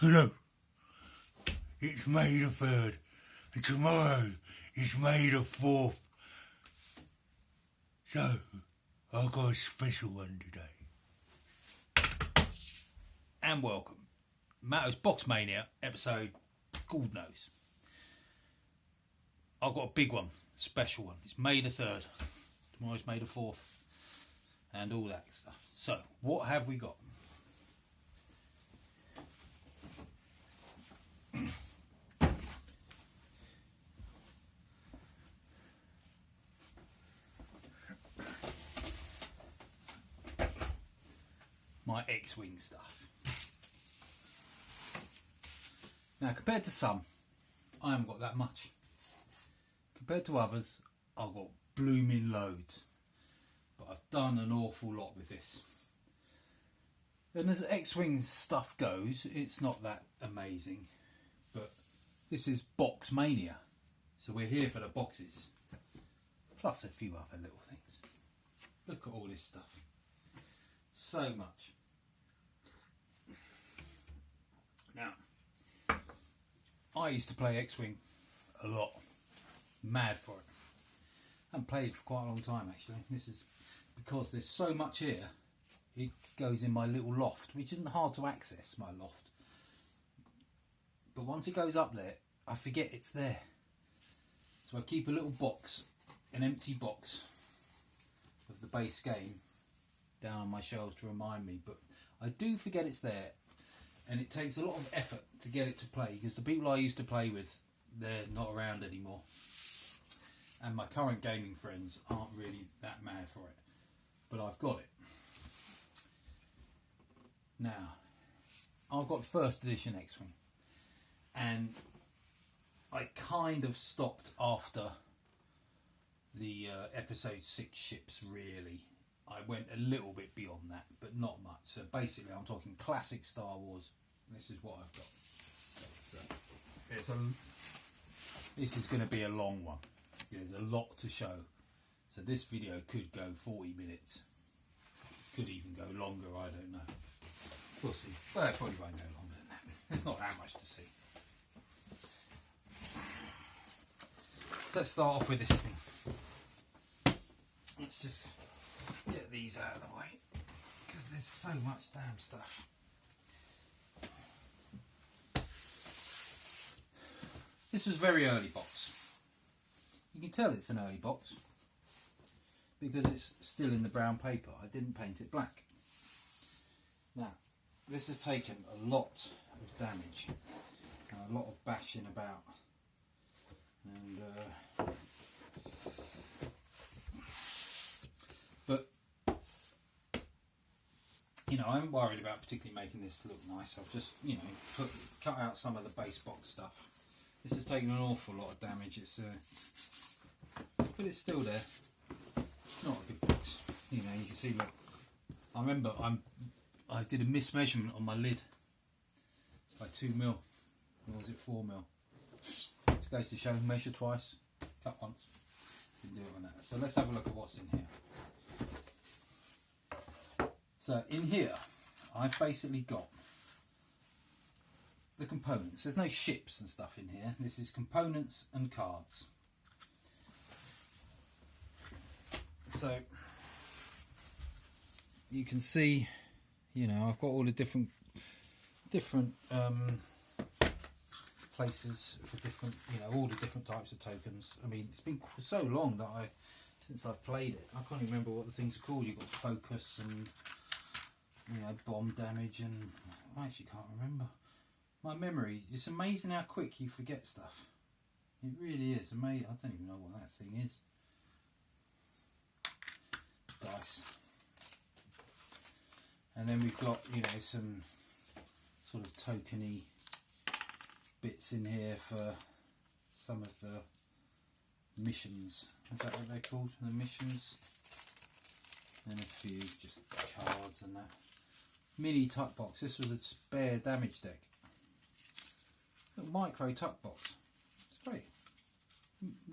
Hello, it's May the 3rd, and tomorrow is May the 4th. So, I've got a special one today. And welcome. MATTO'S Box Mania, episode God knows. I've got a big one, special one. It's May the 3rd. Tomorrow's May the 4th. And all that stuff. So, what have we got? My X-Wing stuff. Now, compared to some, I haven't got that much. Compared to others, I've got blooming loads. But I've done an awful lot with this. And as X-Wing stuff goes, it's not that amazing. But this is Box Mania. So we're here for the boxes. Plus a few other little things. Look at all this stuff. So much. Now, I used to play X-Wing a lot. Mad for it. I haven't played it for quite a long time actually. This is because there's so much here. It goes in my little loft, which isn't hard to access, my loft. But once it goes up there, I forget it's there. So I keep a little box, an empty box of the base game down on my shelves to remind me. But I do forget it's there. And it takes a lot of effort to get it to play, because the people I used to play with, they're not around anymore. And my current gaming friends aren't really that mad for it. But I've got it. Now, I've got first edition X-Wing. And I kind of stopped after the episode 6 ships, really. I went a little bit beyond that, but not much. So basically, I'm talking classic Star Wars. This is what I've got. So this is going to be a long one. There's a lot to show. So this video could go 40 minutes. Could even go longer, I don't know. We'll see. Well, it probably won't go longer than that. There's not that much to see. So let's start off with this thing. Let's just get these out of the way, because there's so much damn stuff. This was a very early box. You can tell it's an early box because it's still in the brown paper. I didn't paint it black. Now, this has taken a lot of damage and a lot of bashing about, and but you know, I'm worried about particularly making this look nice. I've just, you know, cut out some of the base box stuff. This has taken an awful lot of damage. It's but it's still there. It's not a good box. You know, you can see. Look, I remember I did a mismeasurement on my lid by 2mm, or was it 4mm? It goes to show, measure twice, cut once. Didn't do it on that. So let's have a look at what's in here. So in here, I've basically got the components. There's no ships and stuff in here. This is components and cards. So you can see, you know, I've got all the different places for different, you know, all the different types of tokens. I mean, it's been so long that since I've played it, I can't even remember what the things are called. You've got focus and, you know, bomb damage, and I actually can't remember. My memory, it's amazing how quick you forget stuff. It really is amazing. I don't even know what that thing is. Dice. And then we've got, you know, some sort of tokeny bits in here for some of the missions. Is that what they're called? The missions. And a few just cards and that. Mini tuck box. This was a spare damage deck. Little micro tuck box. It's great.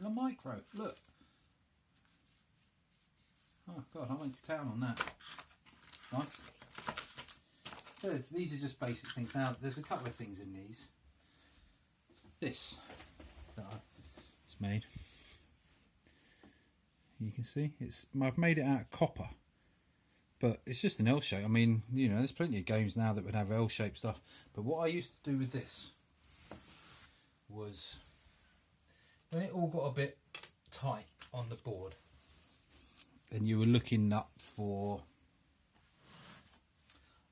The micro. Look. Oh god, I went to town on that. Nice. So these are just basic things. Now there's a couple of things in these. This that I've made. You can see I've made it out of copper, but it's just an L shape. I mean, you know, there's plenty of games now that would have L shaped stuff. But what I used to do with this was, when it all got a bit tight on the board, and you were looking up for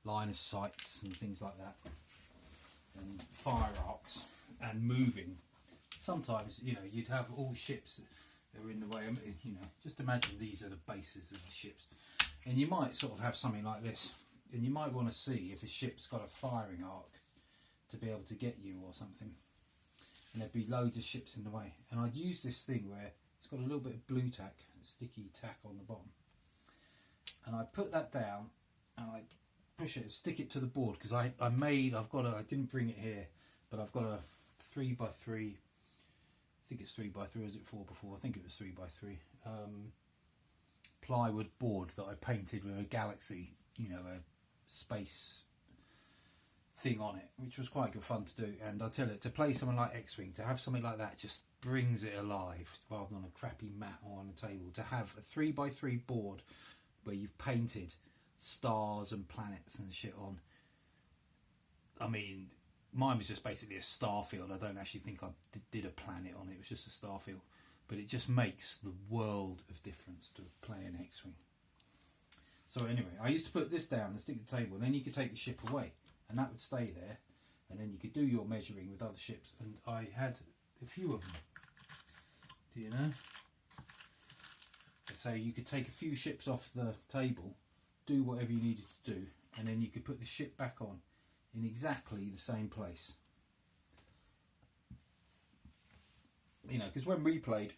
line of sights and things like that, and fire arcs and moving. Sometimes, you know, you'd have all ships that are in the way. You know, just imagine these are the bases of the ships, and you might sort of have something like this, and you might want to see if a ship's got a firing arc to be able to get you or something, and there'd be loads of ships in the way. And I'd use this thing where it's got a little bit of blue tack, sticky tack on the bottom, and I put that down and I push it and stick it to the board, because I didn't bring it here, but I've got a 3x3, I think it's 3x3, or is it 4x4? I think it was 3x3 plywood board that I painted with a galaxy, you know, a space thing on it, which was quite good fun to do. And I tell you, to play something like X-Wing, to have something like that just brings it alive, rather than a crappy mat or on a table. To have a 3x3 board where you've painted stars and planets and shit on. I mean, mine was just basically a star field. I don't actually think I did a planet on it. It was just a star field. But it just makes the world of difference to playing X-Wing. So anyway, I used to put this down and stick it to the table, and then you could take the ship away, and that would stay there, and then you could do your measuring with other ships. And I had a few of them. Do you know? So you could take a few ships off the table, do whatever you needed to do, and then you could put the ship back on in exactly the same place. You know, because when we played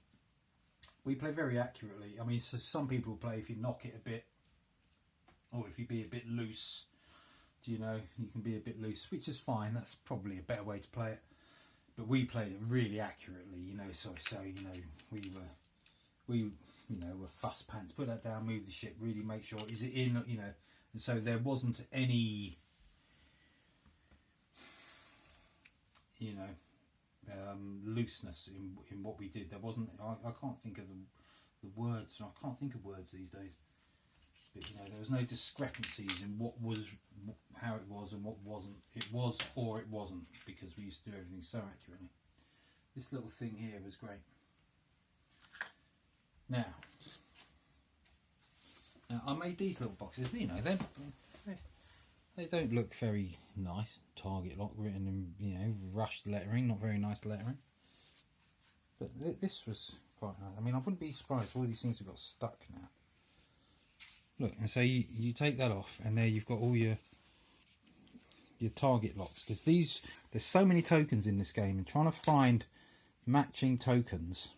very accurately. I mean, so some people play if you knock it a bit, or if you be a bit loose. Do you know, you can be a bit loose, which is fine. That's probably a better way to play it. But we played it really accurately. You know, so you know, we were fuss pants. Put that down, move the ship, really make sure, is it in, you know. And so there wasn't any, you know, looseness in what we did. There wasn't. I can't think of the words. I can't think of words these days. But you know, there was no discrepancies in what was, how it was, and what wasn't. It was or it wasn't, because we used to do everything so accurately. This little thing here was great. Now I made these little boxes. You know, they don't look very nice. Target lock written in, you know, rushed lettering, not very nice lettering. But this was quite nice. I mean, I wouldn't be surprised if all these things have got stuck now. Look, and so you take that off, and there you've got all your target locks, because there's so many tokens in this game, and trying to find matching tokens.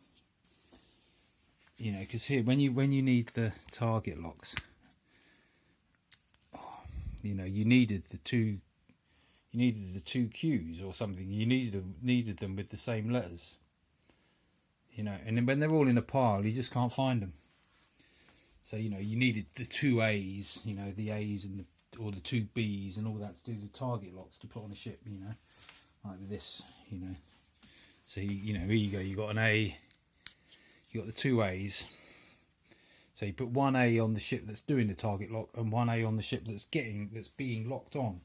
You know, because here when you need the target locks, you know, you needed the two Qs or something. You needed them with the same letters. You know, and then when they're all in a pile, you just can't find them. So you know, you needed the two A's, you know, the A's and or the two B's and all that to do the target locks to put on a ship. You know, like with this. You know, so you know, here you go. You got an A. You got the two A's. So you put one A on the ship that's doing the target lock, and one A on the ship that's being locked on.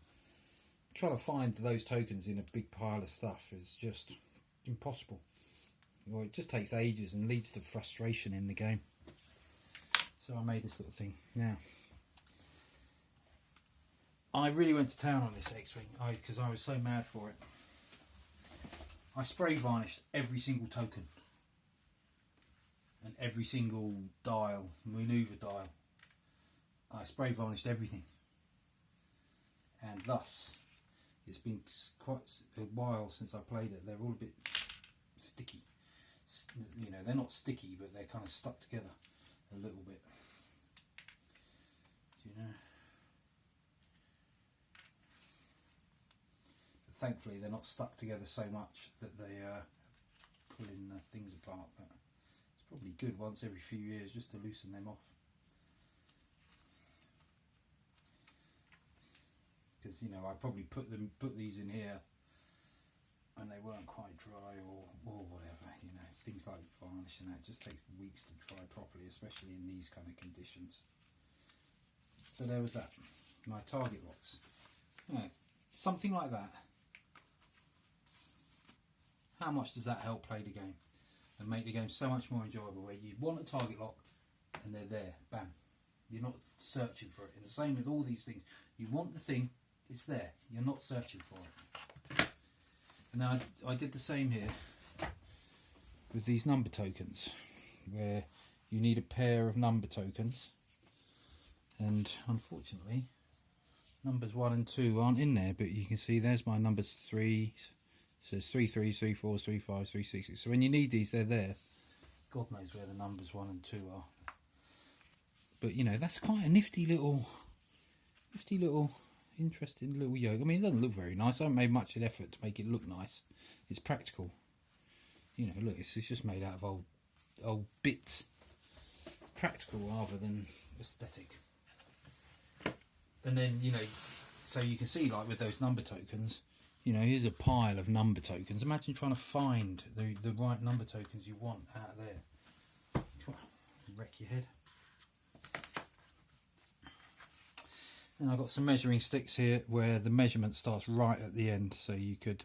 Trying to find those tokens in a big pile of stuff is just impossible. Well, it just takes ages and leads to frustration in the game. So I made this little thing. Now, I really went to town on this X-Wing because I was so mad for it. I spray varnished every single token and every single dial, maneuver dial. I spray varnished everything, and thus it's been quite a while since I played it. They're all a bit sticky. You know, they're not sticky, but they're kind of stuck together a little bit. Do you know? But thankfully, they're not stuck together so much that they are pulling things apart. But it's probably good once every few years just to loosen them off. Because because you know I probably put these in here and they weren't quite dry or whatever, you know, things like varnish and that just takes weeks to dry properly, especially in these kind of conditions. So there was that, my target locks. Yeah, something like that. How much does that help play the game and make the game so much more enjoyable, where you want a target lock and they're there, bam. You're not searching for it. And the same with all these things. You want the thing, it's there. You're not searching for it. And then I did the same here with these number tokens, where you need a pair of number tokens. And unfortunately, numbers 1 and 2 aren't in there, but you can see there's my numbers 3. So it's 3 3s, 3 4s, 3 5s, 3 6s. So when you need these, they're there. God knows where the numbers 1 and 2 are. But you know, that's quite a nifty little, interesting little yoke. I mean, it doesn't look very nice. I haven't made much of an effort to make it look nice. It's practical. You know, look, it's just made out of old bits. It's practical rather than aesthetic. And then, you know, so you can see, like with those number tokens, you know, here's a pile of number tokens. Imagine trying to find the right number tokens you want out of there. Wreck your head. And I've got some measuring sticks here where the measurement starts right at the end, so you could,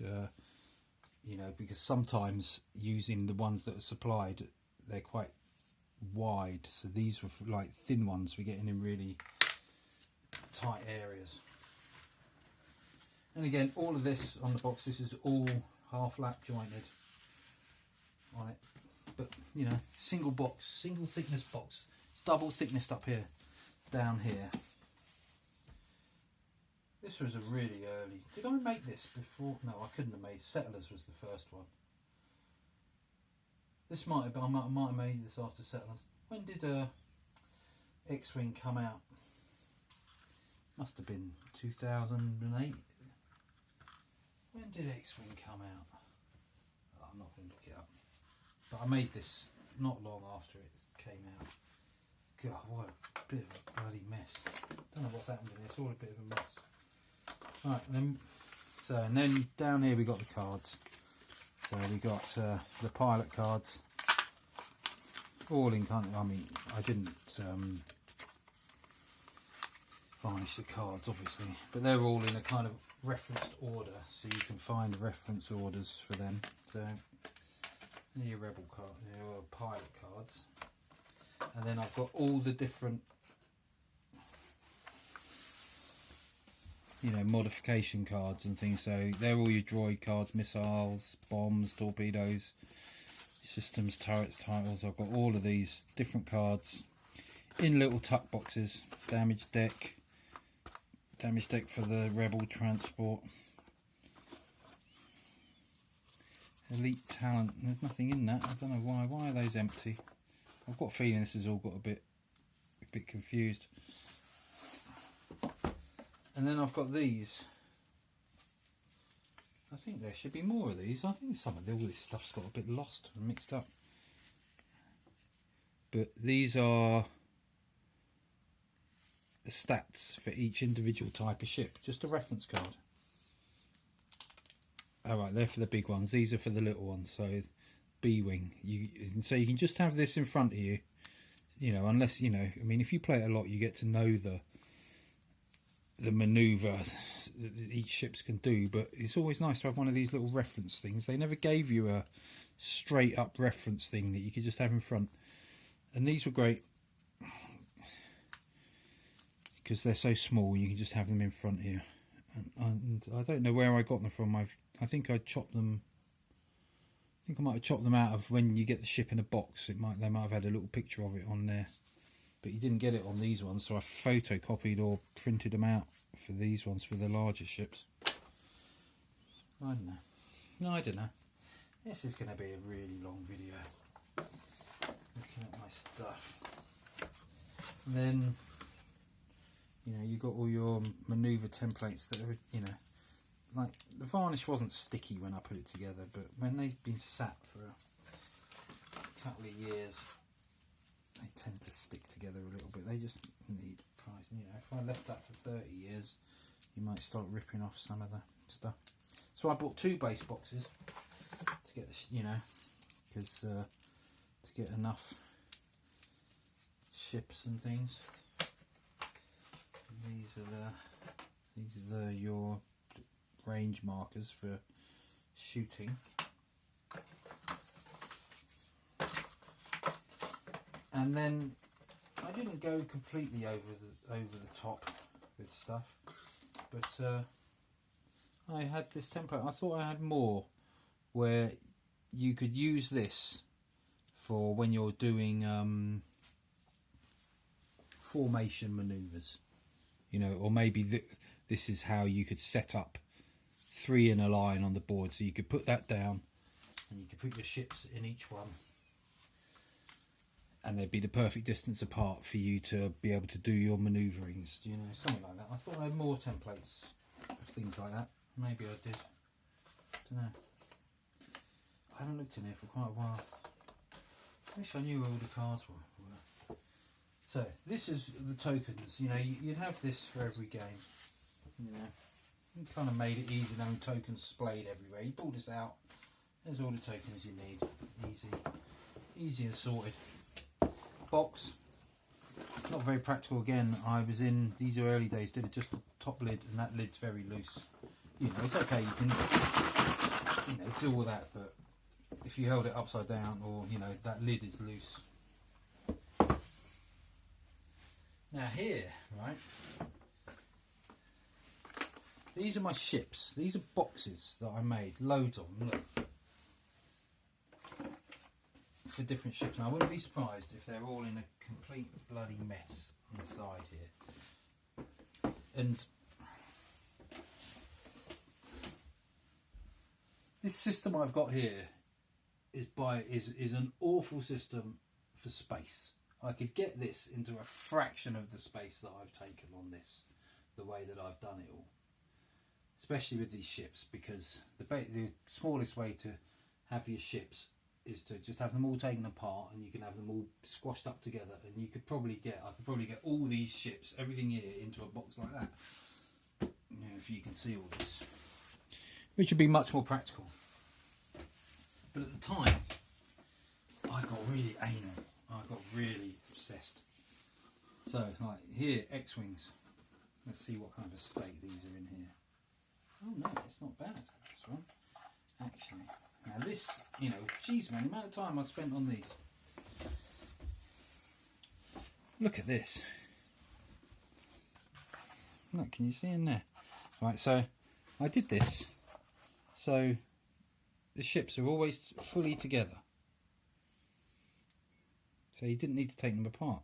you know, because sometimes using the ones that are supplied, they're quite wide, so these were like thin ones for getting in really tight areas. And again, all of this on the box, this is all half lap jointed on it, but you know, single box, single thickness box. It's double thickness up here, down here. This was a really early. Did I make this before? No, I couldn't have made. Settlers was the first one. This might have been. I might have made this after Settlers. When did X-Wing come out? Must have been 2008. When did X-Wing come out? Oh, I'm not going to look it up. But I made this not long after it came out. God, what a bit of a bloody mess. Don't know what's happened to me. It's all a bit of a mess. Right, and then down here we got the cards. So we got the pilot cards, all in kind of. I mean, I didn't varnish the cards, obviously, but they're all in a kind of referenced order, so you can find reference orders for them. So your rebel card, your pilot cards, and then I've got all the different, you know, modification cards and things. So they're all your droid cards, missiles, bombs, torpedoes, systems, turrets, titles. I've got all of these different cards in little tuck boxes. Damage deck for the rebel transport. Elite talent. There's nothing in that. I don't know why. Why are those empty? I've got a feeling this has all got a bit confused. And then I've got these. I think there should be more of these. I think some of all this stuff's got a bit lost and mixed up. But these are the stats for each individual type of ship. Just a reference card. Alright, they're for the big ones. These are for the little ones. So B-Wing. So you can just have this in front of you. You know, unless, you know, I mean, if you play it a lot, you get to know the manoeuvre that each ships can do, but it's always nice to have one of these little reference things. They never gave you a straight up reference thing that you could just have in front, and these were great because they're so small. You can just have them in front here, and I don't know where I got them from. I think I chopped them. I think I might have chopped them out of when you get the ship in a box. They might have had a little picture of it on there. But you didn't get it on these ones, so I photocopied or printed them out for these ones, for the larger ships. I don't know. No, I don't know. This is going to be a really long video. Looking at my stuff. And then, you know, you've got all your manoeuvre templates that are, you know, like the varnish wasn't sticky when I put it together, but when they've been sat for a couple of years, they tend to stick together a little bit. They just need pricing. You know, if I left that for 30 years, you might start ripping off some of the stuff. So I bought 2 base boxes to get this, you know, because to get enough ships and things. And these are your range markers for shooting. And then I didn't go completely over the top with stuff, but I had this template. I thought I had more where you could use this for when you're doing formation maneuvers, you know, or maybe this is how you could set up 3 in a line on the board, so you could put that down and you could put your ships in each one, and they'd be the perfect distance apart for you to be able to do your manoeuvrings, you know, something like that. I thought I had more templates of things like that. Maybe I did. Don't know. I haven't looked in here for quite a while. I wish I knew where all the cards were. So this is the tokens. You know, you'd have this for every game. You know, you kind of made it easy having tokens splayed everywhere. You pull this out. There's all the tokens you need. Easy and sorted. Box. It's not very practical. Again, I was in, these are early days, did it just the top lid, and that lid's very loose. You know, it's okay, you can, you know, do all that, but if you held it upside down, or, you know, that lid is loose. Now here, right, these are my ships. These are boxes that I made, loads of them, look, for different ships. And I wouldn't be surprised if they're all in a complete bloody mess inside here. And this system I've got here is an awful system for space. I could get this into a fraction of the space that I've taken on this, the way that I've done it all. Especially with these ships, because the smallest way to have your ships is to just have them all taken apart, and you can have them all squashed up together, and I could probably get all these ships, everything here, into a box like that. You know, if you can see all this, which would be much more practical. But at the time, I got really anal. I got really obsessed. So, like here, X-Wings. Let's see what kind of a state these are in here. Oh no, it's not bad, this one, actually. Now this, you know, geez man, the amount of time I spent on these. Look at this. Look, can you see in there? Right, so I did this so the ships are always fully together. So you didn't need to take them apart.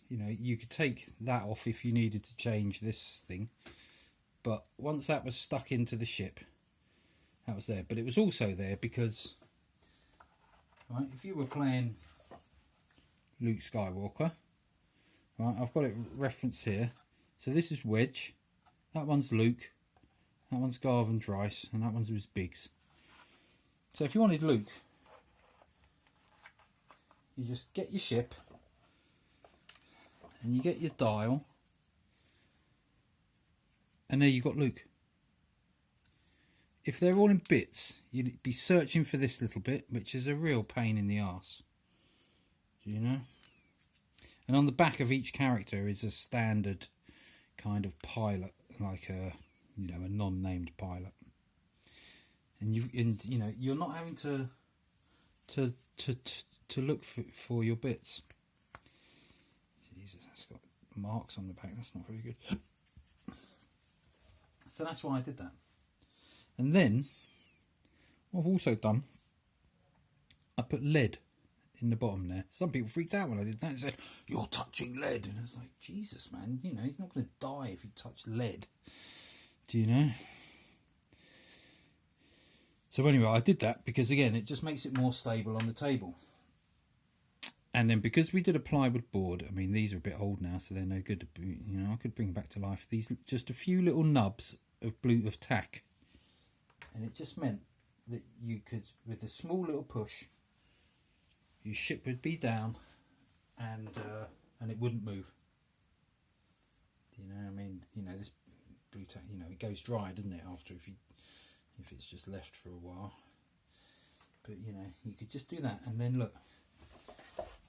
You know, you could take that off if you needed to change this thing. But once that was stuck into the ship, that was there. But it was also there because, right, if you were playing Luke Skywalker, right, I've got it referenced here. So this is Wedge, that one's Luke, that one's Garvin Dryce, and that one's was Biggs. So if you wanted Luke, you just get your ship, and you get your dial, and there you've got Luke. If they're all in bits, you'd be searching for this little bit, which is a real pain in the arse. Do you know? And on the back of each character is a standard kind of pilot, like a, you know, a non-named pilot. And you know, you're not having to look for your bits. Jesus, that's got marks on the back. That's not very good. So that's why I did that. And then what I've also done, I put lead in the bottom there. Some people freaked out when I did that and said, "You're touching lead." And I was like, Jesus man, you know, he's not going to die if you touch lead. Do you know? So anyway, I did that because, again, it just makes it more stable on the table. And then because we did a plywood board, I mean, these are a bit old now, so they're no good. You know, I could bring back to life these, just a few little nubs of tack. And it just meant that you could, with a small little push, your ship would be down and it wouldn't move. You know, I mean, you know, this blue tack, you know, it goes dry, doesn't it, after if it's just left for a while. But you know, you could just do that, and then look,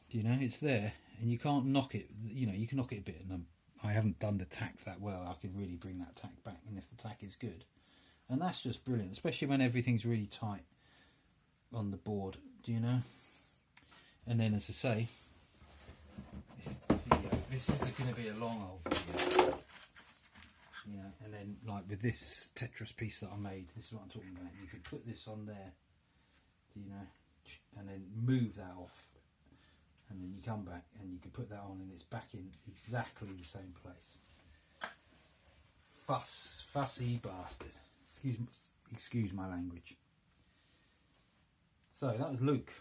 you know, it's there, and you can't knock it. You know, you can knock it a bit, and I haven't done the tack that well. I could really bring that tack back, and if the tack is good, and that's just brilliant, especially when everything's really tight on the board. Do you know? And then, as I say, this is going to be a long old video. You know, and then like with this Tetris piece that I made, this is what I'm talking about. You could put this on there, you know, and then move that off, and then you come back and you can put that on, and it's back in exactly the same place. Fussy bastard. Excuse my language. So that was Luke.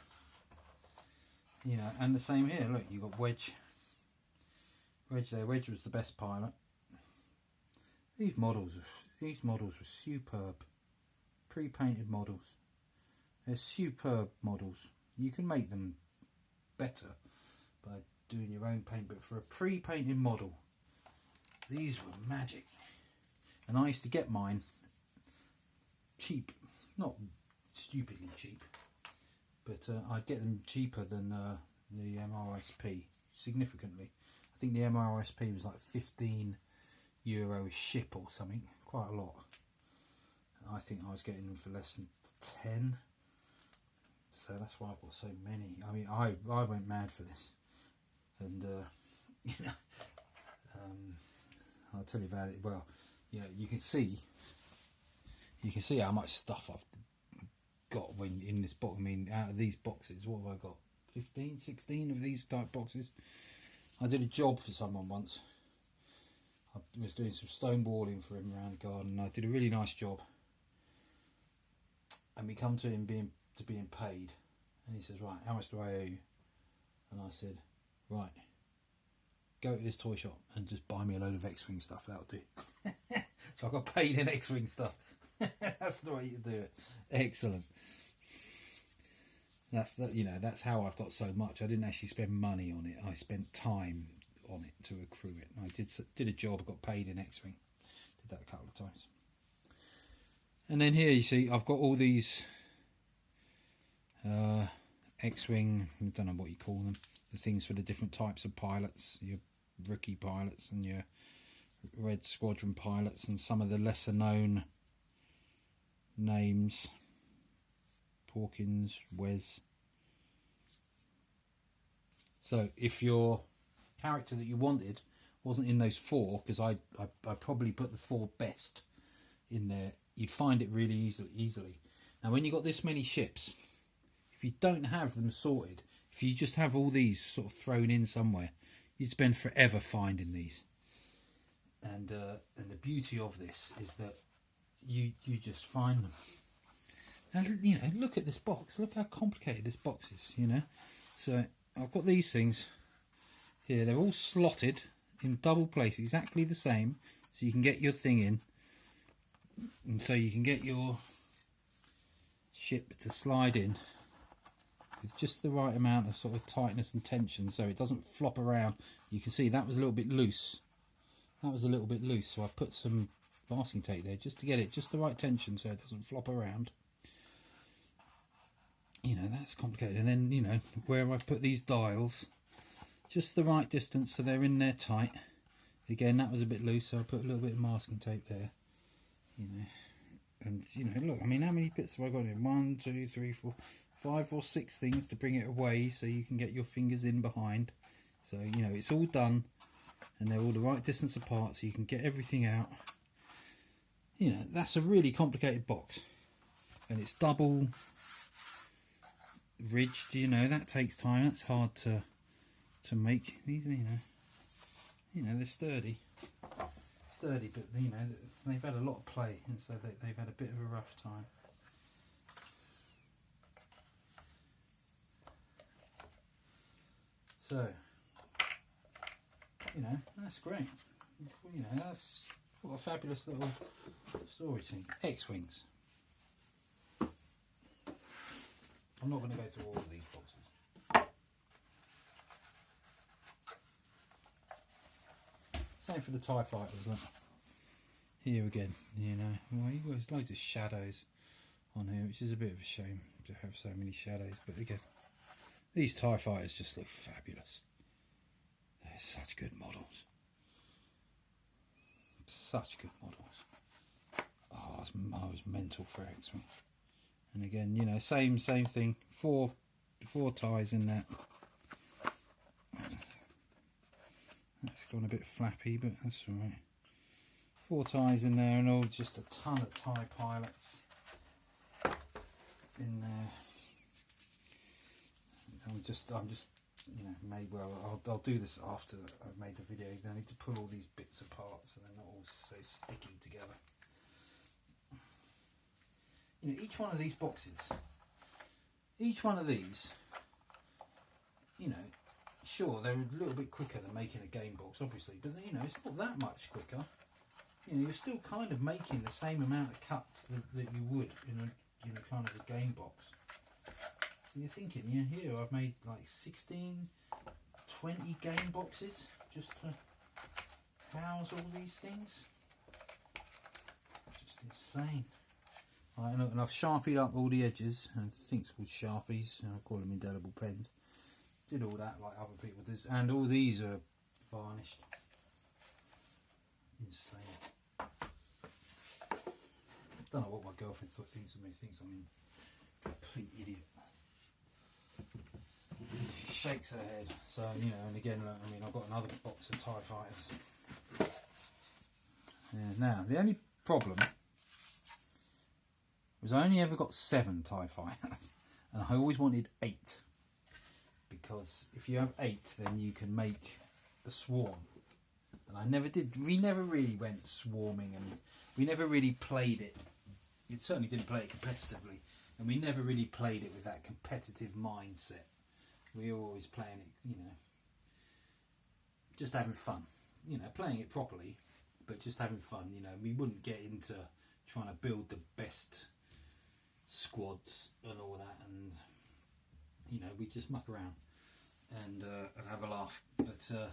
You know, and the same here. Look, you got Wedge there. Wedge was the best pilot. These models were superb. Pre-painted models. They're superb models. You can make them better by doing your own paint, but for a pre-painted model, these were magic. And I used to get mine cheap, not stupidly cheap, but I'd get them cheaper than the MRSP, significantly. I think the MRSP was like €15 a ship or something, quite a lot. I think I was getting them for less than 10, so that's why I've got so many. I mean, I went mad for this, and you know, I'll tell you about it. Well, you know, you can see how much stuff I've got when in this box. I mean, out of these boxes, what have I got? 15, 16 of these type boxes. I did a job for someone once. I was doing some stone walling for him around the garden, and I did a really nice job. And we come to him being paid, and he says, right, how much do I owe you? And I said, right, go to this toy shop and just buy me a load of X-Wing stuff, that'll do. So I got paid in X-Wing stuff. That's the way you do it. Excellent. That's how I've got so much. I didn't actually spend money on it, I spent time on it to accrue it. I did a job, got paid in X-Wing. Did that a couple of times. And then here you see I've got all these X-Wing, I don't know what you call them, the things for the different types of pilots, your rookie pilots and your Red Squadron pilots, and some of the lesser known names, Porkins, Wes. So if your character that you wanted wasn't in those four, because I probably put the four best in there, you'd find it really easily. Now when you've got this many ships, if you don't have them sorted, if you just have all these sort of thrown in somewhere, you'd spend forever finding these. And the beauty of this is that you just find them. And you know, look at this box. Look how complicated this box is. You know, so I've got these things here. They're all slotted in double place, exactly the same, so you can get your thing in, and so you can get your ship to slide in with just the right amount of sort of tightness and tension, so it doesn't flop around. You can see that was a little bit loose. That was a little bit loose, so I put some masking tape there just to get it just the right tension so it doesn't flop around. You know, that's complicated. And then, you know, where I've put these dials, just the right distance so they're in there tight. Again, that was a bit loose, so I put a little bit of masking tape there. You know, and you know, look, I mean, how many bits have I got in? 1, 2, 3, 4, 5 or 6 things to bring it away so you can get your fingers in behind. So, you know, it's all done, and they're all the right distance apart so you can get everything out. You know, that's a really complicated box, and it's double ridged. You know, that takes time. That's hard to make. These, you know, they're sturdy, but you know, they've had a lot of play, and so they've had a bit of a rough time. So, you know, that's great. You know, that's what a fabulous little storage thing. X-Wings. I'm not going to go through all of these boxes. Same for the TIE fighters. Look. Here again, you know, well, there's loads of shadows on here, which is a bit of a shame to have so many shadows. But again, these TIE fighters just look fabulous. They're such good models. Such good models. Oh, I was mental for X-Wing. And again, you know, same thing. Four ties in that. That's gone a bit flappy, but that's all right. 4 ties in there, and all just a ton of TIE pilots in there. I'm just, you know, I'll do this after I've made the video. I need to pull all these bits apart so they're not all so sticky together. You know, each one of these boxes, each one of these, you know, sure, they're a little bit quicker than making a game box, obviously, but you know, it's not that much quicker. You know, you're still kind of making the same amount of cuts that you would in a kind of a game box. So you're thinking, yeah, here I've made like 16, 20 game boxes just to house all these things. Just insane. Right, and I've sharpied up all the edges. I think it's called Sharpies. I call them indelible pens. Did all that like other people do, and all these are varnished. Insane. I don't know what my girlfriend thinks of me. Thinks I'm a complete idiot. She shakes her head. So, you know, and again, I mean, I've got another box of TIE fighters. Yeah, now, the only problem was I only ever got 7 TIE fighters, and I always wanted 8. Because if you have 8, then you can make a swarm. And I never did. We never really went swarming, and we never really played it. We certainly didn't play it competitively, and we never really played it with that competitive mindset. We were always playing it, you know, just having fun. You know, playing it properly, but just having fun. You know, we wouldn't get into trying to build the best squads and all that, and you know, we just muck around and have a laugh. But to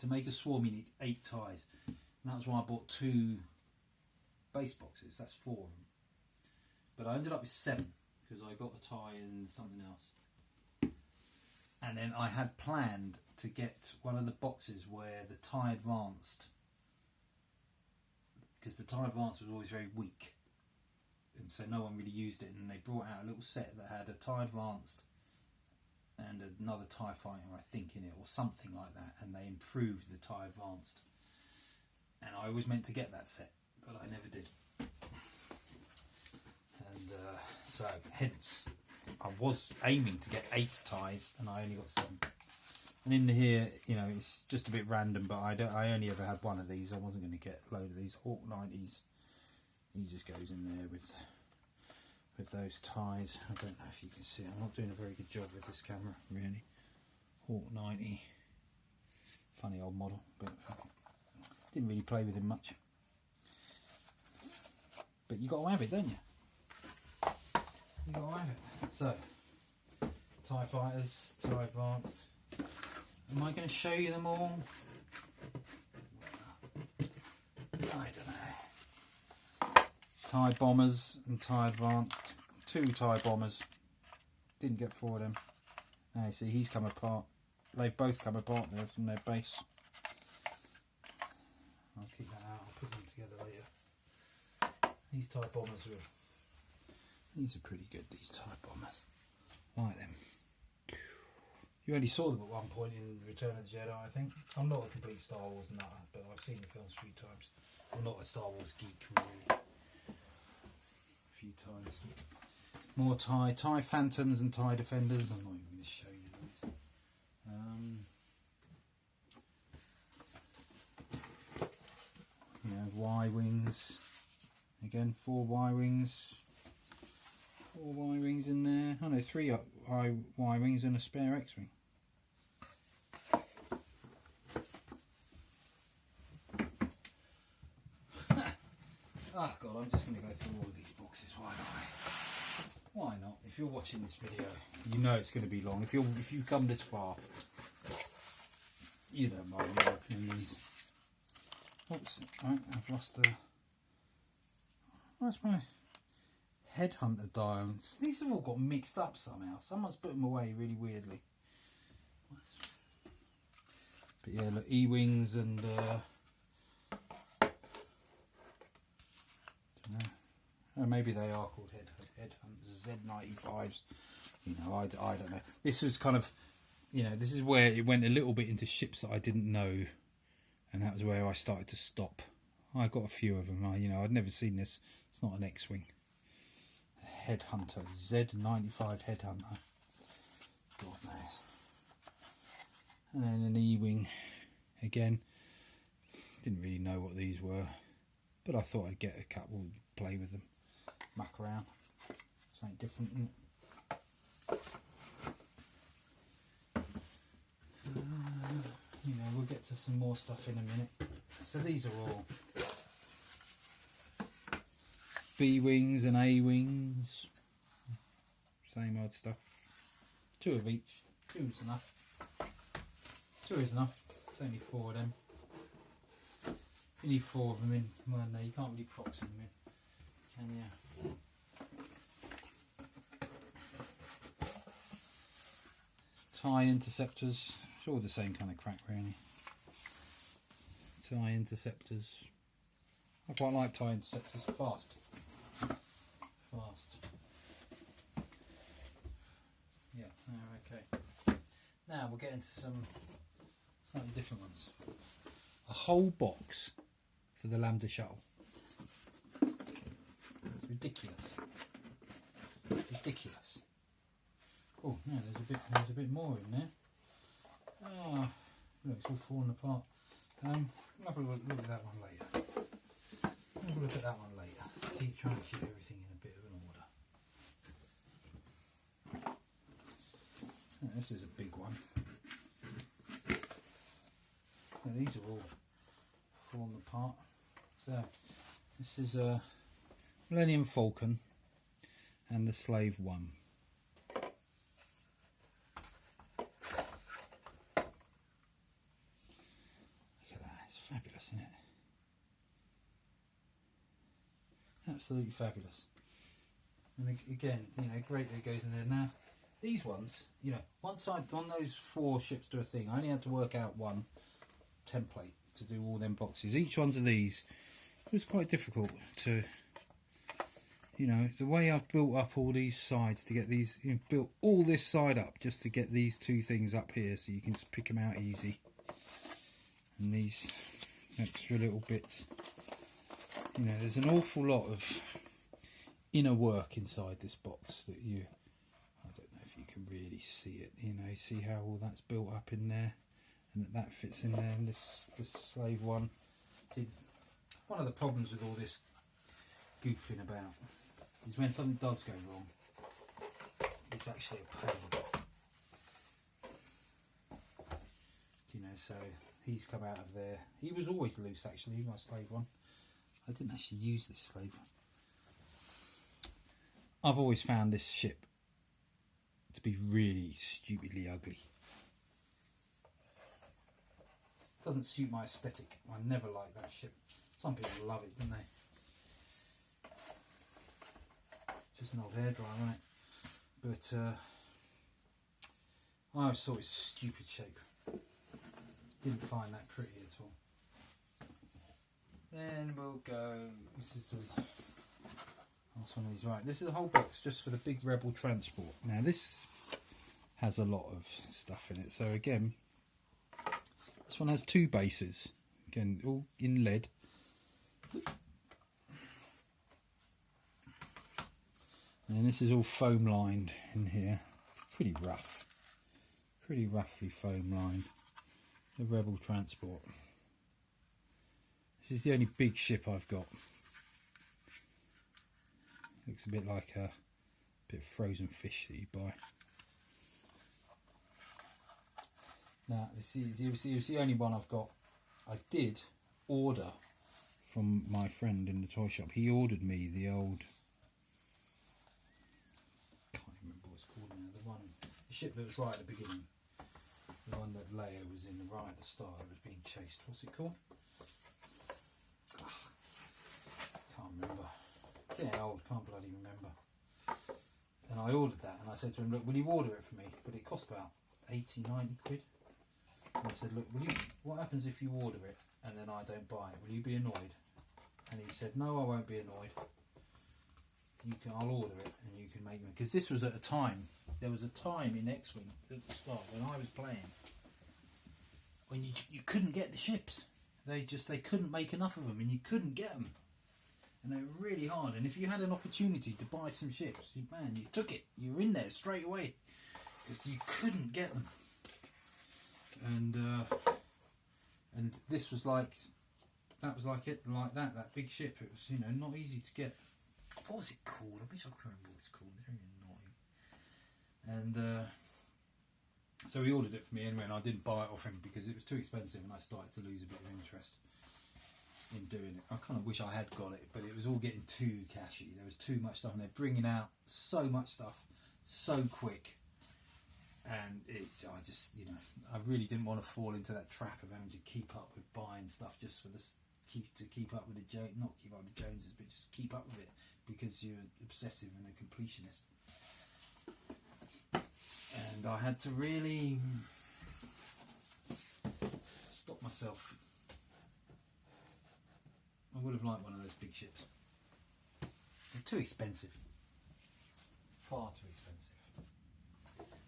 make a swarm, you need 8 ties, and that's why I bought 2 base boxes. That's 4 of them. But I ended up with 7 because I got a tie and something else. And then I had planned to get one of the boxes where the TIE Advanced, because the TIE Advanced was always very weak, and so no one really used it, and they brought out a little set that had a TIE Advanced and another TIE Fighter, I think, in it, or something like that, and they improved the TIE Advanced. And I was meant to get that set, but I never did. And so, hence, I was aiming to get 8 ties, and I only got 7. And in here, you know, it's just a bit random, but I only ever had 1 of these. I wasn't going to get a load of these. Hawk 90s, he just goes in there with those ties. I don't know if you can see it. I'm not doing a very good job with this camera, really. Hawk 90, funny old model, but didn't really play with him much. But you got to have it, don't you? You got to have it. So, TIE Fighters, TIE Advanced. Am I going to show you them all? I don't know. TIE Bombers and TIE Advanced. 2 TIE Bombers. Didn't get 4 of them. Now you see he's come apart. They've both come apart there from their base. I'll keep that out. I'll put them together later. These TIE Bombers these are pretty good, these TIE Bombers. Like them. You only saw them at one point in Return of the Jedi, I think. I'm not a complete Star Wars nutter, but I've seen the films a few times. I'm not a Star Wars geek, really. A few times. More TIE Phantoms and TIE Defenders. I'm not even going to show you those. You know, Y-Wings. Again, 4 Y-Wings. 4 Y-Wings in there. Oh no, 3 Y-Wings and a spare X-Wing. Oh god, I'm just going to go through all of these boxes. Why not? Why not? If you're watching this video, you know it's going to be long. If you've come this far, you don't mind me opening these. Oops, right, I've lost the. Where's my headhunter diamonds? These have all got mixed up somehow. Someone's put them away really weirdly. But yeah, look, E-wings and maybe they are called headhunters, Z95s. You know, I don't know. This was kind of, you know, this is where it went a little bit into ships that I didn't know, and that was where I started to stop. I got a few of them. You know, I'd never seen this. It's not an X-wing. Headhunter, Z95 headhunter. God knows. And then an E-wing again. Didn't really know what these were, but I thought I'd get a couple, play with them, muck around, something different. You know, we'll get to some more stuff in a minute. So these are all B-wings and A-wings, same old stuff. 2 of each. 2 is enough. 2 is enough. There's only 4 of them. You need 4 of them in one there. You can't really proxy them in, can you? TIE interceptors. It's all the same kind of crack, really. TIE interceptors. I quite like TIE interceptors. Fast. Yeah. Okay. Now we'll get into some slightly different ones. A whole box for the Lambda shuttle. It's ridiculous. Ridiculous. Oh no, there's a bit more in there. Ah, look, it's all falling apart. We'll have a look at that one later. We'll have a look at that one later. Keep trying to keep everything in a bit of an order. Now, this is a big one. Now, these are all falling apart. So this is a Millennium Falcon and the Slave One. Fabulous, isn't it? Absolutely fabulous. And again, you know, great that it goes in there. Now, these ones, you know, once I'd done those 4 ships to a thing, I only had to work out one template to do all them boxes. Each one's of these, it was quite difficult to, you know, the way I've built up all these sides to get these, you know, built all this side up just to get these 2 things up here so you can just pick them out easy. And these extra little bits, you know, there's an awful lot of inner work inside this box that I don't know if you can really see it, you know, see how all that's built up in there, and that fits in there. And this Slave One, see, one of the problems with all this goofing about is when something does go wrong, it's actually a pain, you know. So he's come out of there. He was always loose, actually, my Slave One. I didn't actually use this Slave One. I've always found this ship to be really stupidly ugly. Doesn't suit my aesthetic. I never liked that ship. Some people love it, don't they? Just an old hairdryer, isn't it? But I always thought it was a stupid shape. Didn't find that pretty at all. Then we'll go. This is the last one of these. Right, this is a whole box just for the big Rebel transport. Now this has a lot of stuff in it. So again, this one has 2 bases. Again, all in lead. And this is all foam lined in here. Pretty rough. Pretty roughly foam lined. The Rebel transport. This is the only big ship I've got. Looks a bit like a bit of frozen fish that you buy. Now this is the only one I've got. I did order from my friend in the toy shop. He ordered me the old, can't remember what it's called now, the ship that was right at the beginning. The one that Leia was in right at the start, it was being chased. What's it called? Getting old, can't bloody remember. And I ordered that, and I said to him, look, will you order it for me? But it cost about 80, 90 quid. And I said, look, what happens if you order it and then I don't buy it? Will you be annoyed? And he said, no, I won't be annoyed. I'll order it and you can make them. Because this was at a time, there was a time in X-Wing at the start when I was playing, when you couldn't get the ships. They couldn't make enough of them, and you couldn't get them. And they were really hard. And if you had an opportunity to buy some ships, man, you took it. You were in there straight away because you couldn't get them. And this was like, that was like it, like that big ship. It was, not easy to get. What was it called? I wish I could remember what it's called. It's very annoying. And so he ordered it for me anyway, and I didn't buy it off him because it was too expensive, and I started to lose a bit of interest in doing it. I kind of wish I had got it, but it was all getting too cashy. There was too much stuff, and they're bringing out so much stuff so quick, and I just, I really didn't want to fall into that trap of having to keep up with buying stuff just for this, keep up with the not keep up with the Joneses, but just keep up with it because you're obsessive and a completionist. And I had to really stop myself. I would have liked one of those big ships. They're too expensive. Far too expensive.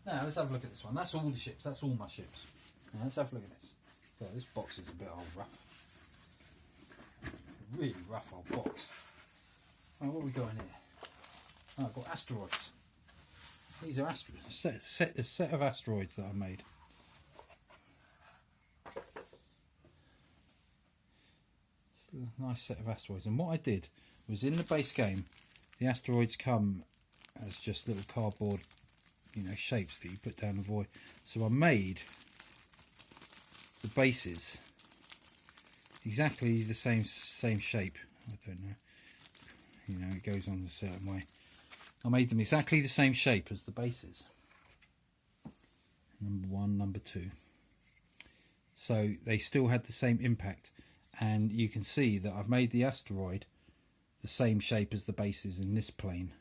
Now let's have a look at this one. That's all the ships. That's all my ships. Now let's have a look at this. Yeah, this box is a bit old rough. Really rough old box. Right, what have we got in here? Oh, I've got asteroids. These are a set of asteroids that I made. It's a nice set of asteroids. And what I did was, in the base game, the asteroids come as just little cardboard, shapes that you put down the void. So I made the bases exactly the same shape. I don't know. It goes on a certain way. I made them exactly the same shape as the bases. Number 1, number 2. So they still had the same impact. And you can see that I've made the asteroid the same shape as the bases in this plane.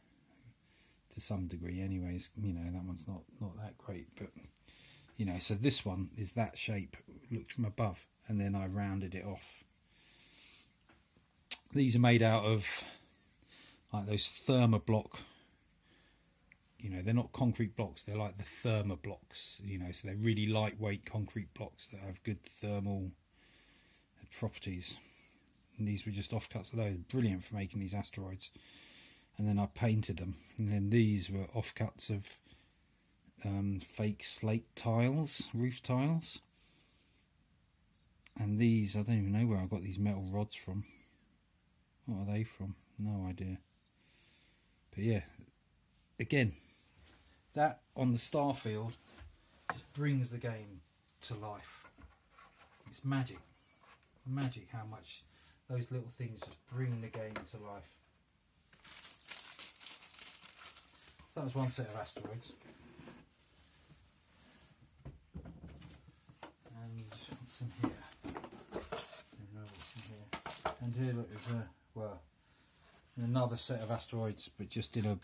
To some degree anyways. That one's not that great. But, so this one is that shape. Looked from above. And then I rounded it off. These are made out of like those thermoblock. They're not concrete blocks, they're like the thermoblocks, so they're really lightweight concrete blocks that have good thermal properties. And these were just offcuts of those. Brilliant for making these asteroids. And then I painted them. And then these were offcuts of fake slate tiles, roof tiles. And these, I don't even know where I got these metal rods from. What are they from? No idea. But yeah, again, that on the Starfield just brings the game to life. It's magic. Magic how much those little things just bring the game to life. So that was one set of asteroids. And what's in here? I don't know what's in here. And here, look, there's another set of asteroids, but just in a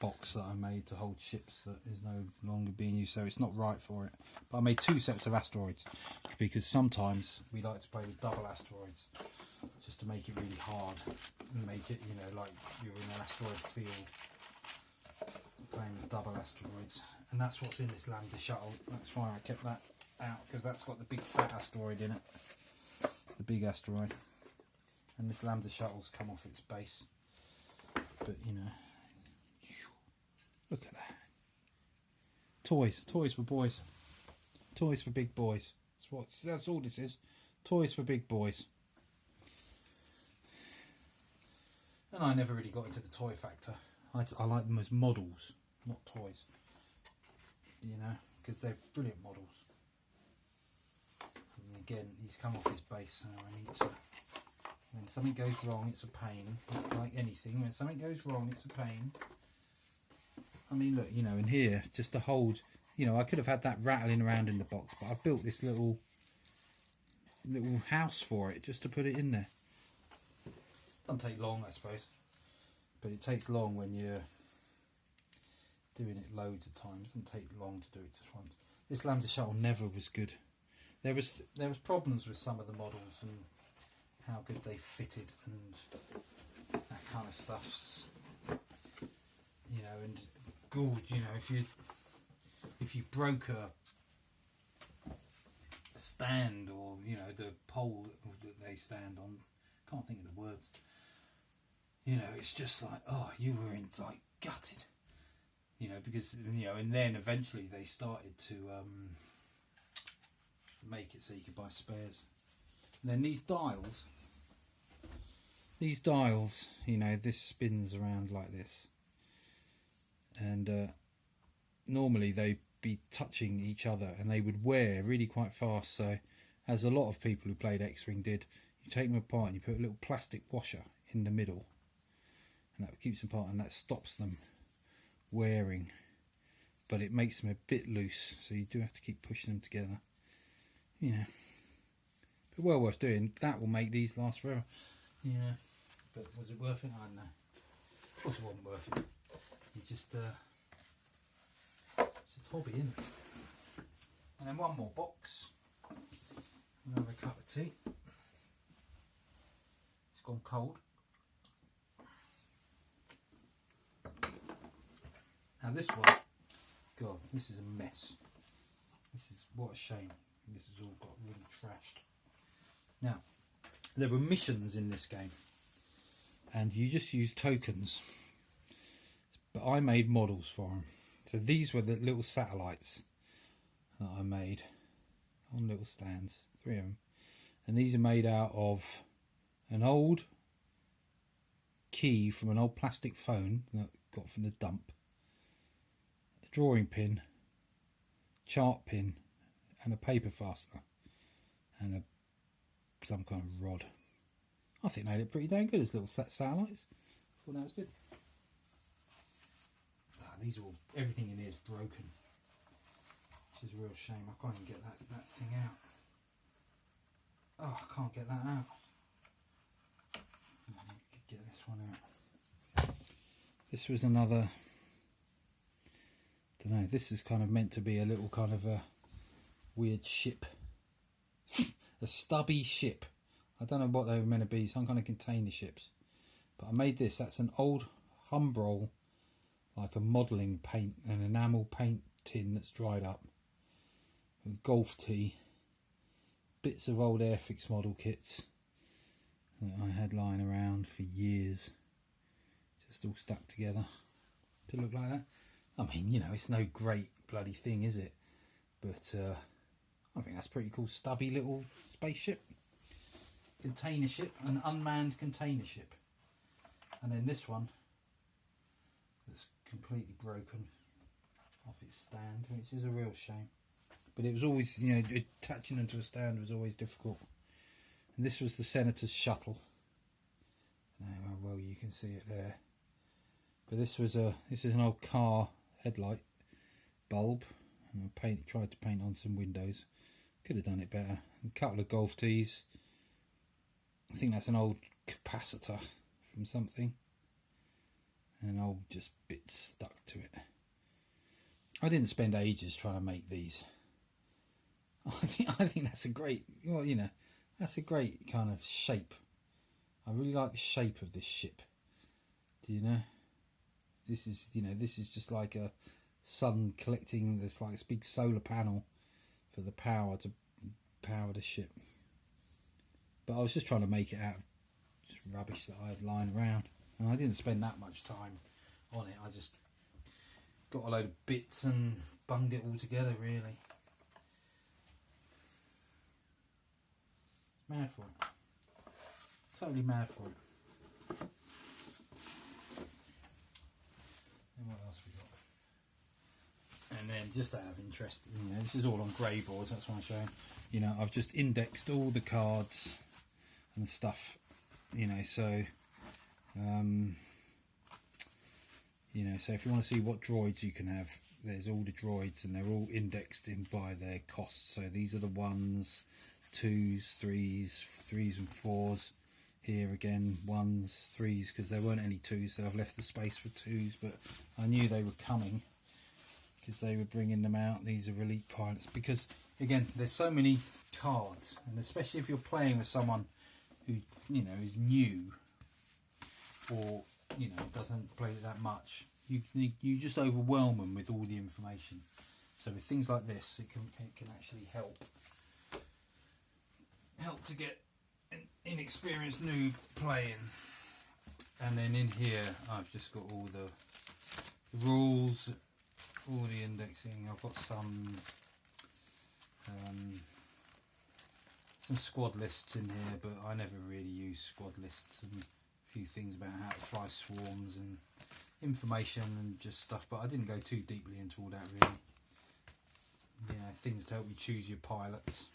box that I made to hold ships that is no longer being used, so it's not right for it. But I made 2 sets of asteroids because sometimes we like to play with double asteroids just to make it really hard and make it, like you're in an asteroid field playing with double asteroids. And that's what's in this Lambda shuttle. That's why I kept that out, because that's got the big fat asteroid in it, the big asteroid. And this Lambda shuttle's come off its base, but look at that. Toys for boys, toys for big boys. That's all this is. Toys for big boys. And I never really got into the toy factor. I like them as models, not toys. Because they're brilliant models. And again, he's come off his base, so I need to. When something goes wrong, it's a pain. Like anything, when something goes wrong, it's a pain. I mean, look, in here, just to hold, I could have had that rattling around in the box, but I've built this little house for it, just to put it in there. Doesn't take long, I suppose. but it takes long when you're doing it loads of times. It doesn't take long to do it just once. This Lambda shuttle never was good. There was problems with some of the models and how good they fitted and that kind of stuff. You know, and good. You know, if you broke a stand, or you know, the pole that they stand on, can't think of the words. You know, it's just like, oh, you were in like gutted. You know, because you know, and then eventually they started to make it so you could buy spares. And then these dials, you know, this spins around like this, and normally they'd be touching each other, and they would wear really quite fast. So, as a lot of people who played X-Wing did, you take them apart and you put a little plastic washer in the middle, and that keeps them apart, and that stops them wearing, but it makes them a bit loose, so you do have to keep pushing them together. You know, but well worth doing. That will make these last forever. Yeah, but was it worth it? I don't know. Of course it wasn't worth it. You just it's a hobby, isn't it? And then one more box. Another cup of tea. It's gone cold. Now this one, God, this is a mess. This is, what a shame. This has all got really trashed. Now, there were missions in this game, and you just use tokens. But I made models for them. So these were the little satellites that I made on little stands, 3 of them. And these are made out of an old key from an old plastic phone that I got from the dump, a drawing pin, chart pin, and a paper fastener, and some kind of rod. I think they look pretty dang good as little satellites. I thought that was good. These are all, everything in here is broken, which is a real shame. I can't even get that thing out. Oh, I can't get that out. Get this one out. This was another, don't know, this is kind of meant to be a little kind of a weird ship. A stubby ship. I don't know what they were meant to be, some kind of container ships. But I made this. That's an old Humbrol, like a modelling paint, an enamel paint tin that's dried up, a golf tee, bits of old Airfix model kits that I had lying around for years, just all stuck together to look like that. I mean, you know, it's no great bloody thing, is it? But I think that's pretty cool. Stubby little spaceship, container ship, an unmanned container ship. And then this one that's completely broken off its stand, which is a real shame. But it was always, you know, attaching them to a stand was always difficult. And this was the Senator's shuttle. I don't know how well you can see it there. But this is an old car headlight bulb, and I tried to paint on some windows. Could have done it better. A couple of golf tees. I think that's an old capacitor from something, and old just bits stuck to it. I didn't spend ages trying to make these. I think that's a great, well, you know, that's a great kind of shape. I really like the shape of this ship. Do you know? This is, you know, this is just like a sun collecting this, like this big solar panel for the power to power the ship. But I was just trying to make it out of just rubbish that I had lying around, and I didn't spend that much time on it. I just got a load of bits and bunged it all together, really. Mad for it. Totally mad for it. And what else we got? And then, just out of interest, you know, this is all on grey boards, that's what I'm showing. You know, I've just indexed all the cards and stuff, you know, so you know, so if you want to see what droids you can have, there's all the droids, and they're all indexed in by their costs. So these are the 1s, 2s, 3s and 4s. Here again, 1s, 3s, because there weren't any 2s, so I've left the space for 2s, but I knew they were coming because they were bringing them out. These are elite pilots, because again, there's so many cards, and especially if you're playing with someone who, you know, is new or, you know, doesn't play it that much, you just overwhelm them with all the information. So with things like this, it can actually help to get an inexperienced noob playing. And then in here I've just got all the rules, all the indexing. I've got some squad lists in here, but I never really use squad lists, and a few things about how to fly swarms and information and just stuff, but I didn't go too deeply into all that really. You know, things to help you choose your pilots.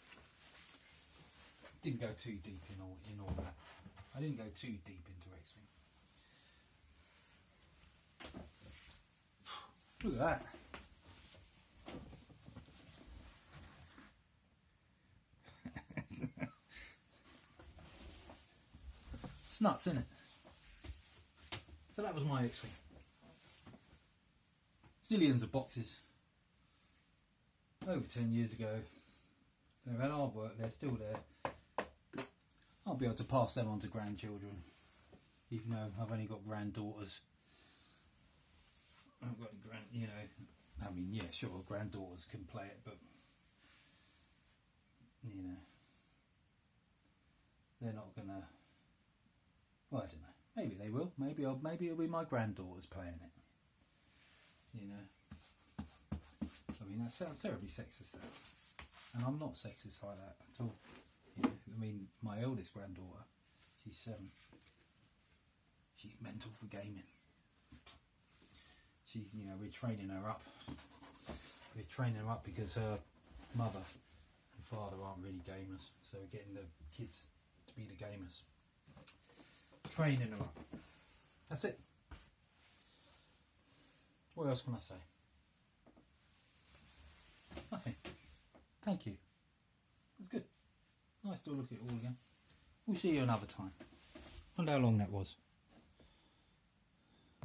Didn't go too deep in all that. I didn't go too deep into X-Wing. Look at that. It's nuts, isn't it? So that was my X-Wing. Zillions of boxes. Over 10 years ago. They've had hard work, they're still there. I'll be able to pass them on to grandchildren, even though I've only got granddaughters. I've got you know, I mean, yeah, sure, granddaughters can play it, but, you know, they're not gonna, well, I don't know, maybe they will, maybe it'll be my granddaughters playing it, you know. I mean, that sounds terribly sexist, that. And I'm not sexist like that at all. You know, I mean, my eldest granddaughter, she's 7. She's mental for gaming. She's, you know, we're training her up. We're training her up because her mother and father aren't really gamers. So we're getting the kids to be the gamers. Training her up. That's it. What else can I say? Nothing. Thank you. That's good. Nice to look at it all again. We'll see you another time. I wonder how long that was.